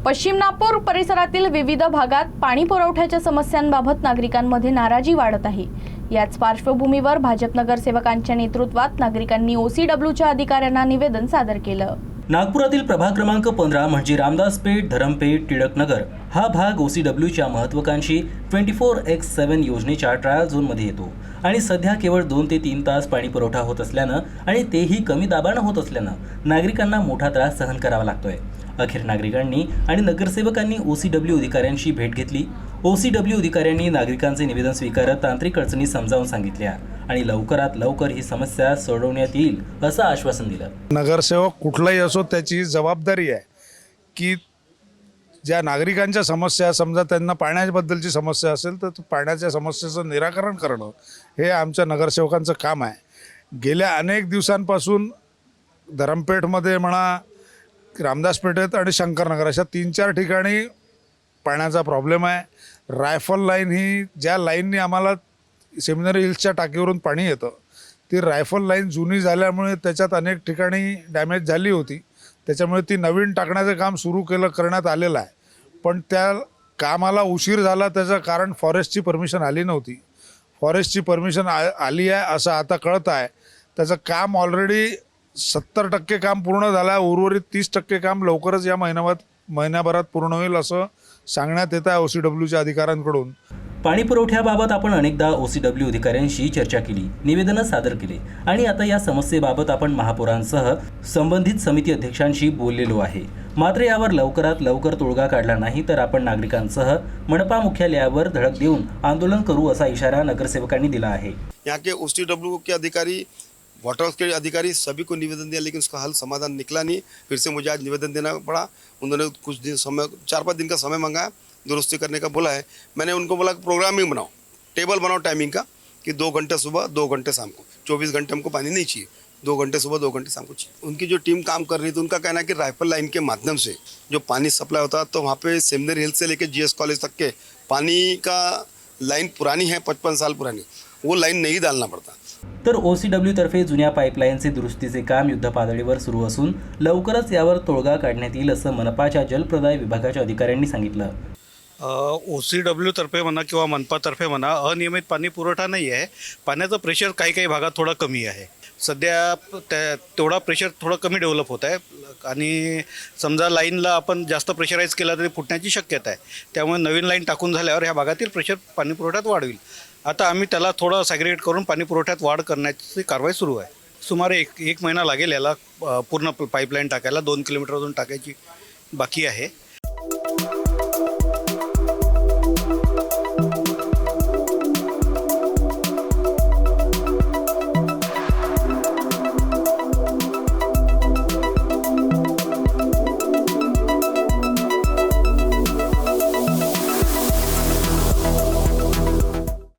पश्चिम नागपूर परिसरातील विविध भागात पाणी पुरवठ्याच्या समस्यांबाबत नागरिकांमध्ये नाराजी वाढत आहे। याच पार्श्वभूमीवर भाजप नगरसेवकांच्या नेतृत्वात नागरिकांनी OCWच्या अधिकाऱ्यांना निवेदन सादर केलं। नागपुरातील प्रभाग क्रमांक 15 म्हणजे रामदासपेठ, धरमपेठ, टिळकनगर हा भाग OCWच्या महत्त्वाकांक्षी 24x7 योजनेच्या ट्रायल झोनमध्ये येतो आणि सध्या केवळ 2 ते 3 तास पाणी पुरवठा होत असल्यानं आणि तेही कमी दाबानं होत असल्यानं नागरिकांना मोठा त्रास सहन करावा लागतोय। अखेर नागरिकांनी आणि नगरसेवकांनी OCW अधिकाऱ्यांशी भेट घेतली। OCW अधिकाऱ्यांनी नागरिकांचे निवेदन स्वीकारत तांत्रिक अडचणी समजावून सांगितल्या आणि लवकरात लवकर ही समस्या सोडवण्यात येईल असं आश्वासन दिलं। नगरसेवक कुठलाही असो त्याची जबाबदारी आहे की ज्या नागरिकांच्या समस्या, समजा त्यांना पाण्याबद्दलची समस्या असेल तर पाण्याच्या समस्येचं निराकरण करणं हे आमच्या नगरसेवकांचं काम आहे। गेल्या अनेक दिवसांपासून धरमपेठमध्ये म्हणा, रामदासपेठेत आणि शंकरनगर अशा 3-4 ठिकाणी पाण्याचा प्रॉब्लेम आहे। रायफल लाईन ही ज्या लाईननी आम्हाला सेमिनरी हिल्सच्या टाकीवरून पाणी येतं ती रायफल लाईन जुनी झाल्यामुळे त्याच्यात अनेक ठिकाणी डॅमेज झाली होती, त्याच्यामुळे ती नवीन टाकण्याचं काम सुरू करण्यात आलेलं आहे। पण त्या कामाला उशीर झाला त्याचं कारण फॉरेस्टची परमिशन आली नव्हती। फॉरेस्टची परमिशन आली आहे असं आता कळत आहे। त्याचं काम ऑलरेडी 70% काम पूर्ण झालं आहे, उर्वरित 30% काम लवकरच या महिन्याभरात पूर्ण होईल असं सांगण्यात येत आहे OCWच्या अधिकाऱ्यांकडून। पाणी पुरवठ्याबाबत आपण अनेकदा OCW अधिकाऱ्यांशी चर्चा केली, निवेदनं सादर केले आणि आता या समस्येबाबत आपण महापौरांसह संबंधित समिती अध्यक्षांशी बोललेलो आहे। मात्र यावर लवकरात लवकर तोडगा काढला नाही तर आपण नागरिकांसह मनपा मुख्यालयावर धडक देऊन आंदोलन करू असा इशारा नगरसेवकांनी दिला आहे। यहाँ के OCW के अधिकारी, वाटर के अधिकारी सभी को निवेदन दिया, लेकिन उसका हल समाधान निकला नहीं। फिर से मुझे आज निवेदन देना पड़ा। उन्होंने कुछ दिन समय 4-5 दिन का समय मांगा, दुरुस्ती करने का बोला है। मैंने उनको बोला प्रोग्रामिंग बनाओ, टेबल बनाओ टाइमिंग का कि 2 घंटे सुबह 2 घंटे शाम को, 24 घंटे हमको पानी नहीं चाहिए, 2 घंटे सुबह 2 घंटे शाम को चाहिए। उनकी जो टीम काम कर रही थी उनका कहना है कि राइफल लाइन के माध्यम से जो पानी सप्लाई होता है तो वहाँ पे सेमिनरी हिल से लेकर GS कॉलेज तक के पानी का लाइन पुरानी है, 55 साल पुरानी, वो लाइन नहीं डालना पड़ता। तर OCW तर्फे जुन्या पाईपलाईनचे दुरुस्तीचे काम युद्धपातळीवर सुरू असून लवकरच यावर तोडगा काढण्यात येईल असं मनपाच्या जलप्रदाय विभागाच्या अधिकाऱ्यांनी सांगितलं। OCW तर्फे म्हणा किंवा मनपातर्फे म्हणा अनियमित पाणी पुरवठा नाही आहे। पाण्याचं प्रेशर काही भागात थोडं कमी आहे। सध्या तेवढा प्रेशर थोडं कमी डेव्हलप होत आहे आणि समजा लाईनला आपण जास्त प्रेशराईज केला तरी फुटण्याची शक्यता आहे। त्यामुळे नवीन लाईन टाकून झाल्यावर ह्या भागातील प्रेशर पाणी पुरवठ्यात वाढ आता आम्ही त्याला थोडं सॅग्रिगेट करून पाणी पुरवठ्यात वाढ करण्याची कारवाई सुरू आहे। सुमारे एक महिना लागेल याला पूर्ण पाईपलाईन टाकायला, 2 किलोमीटर अजून टाकायची बाकी आहे।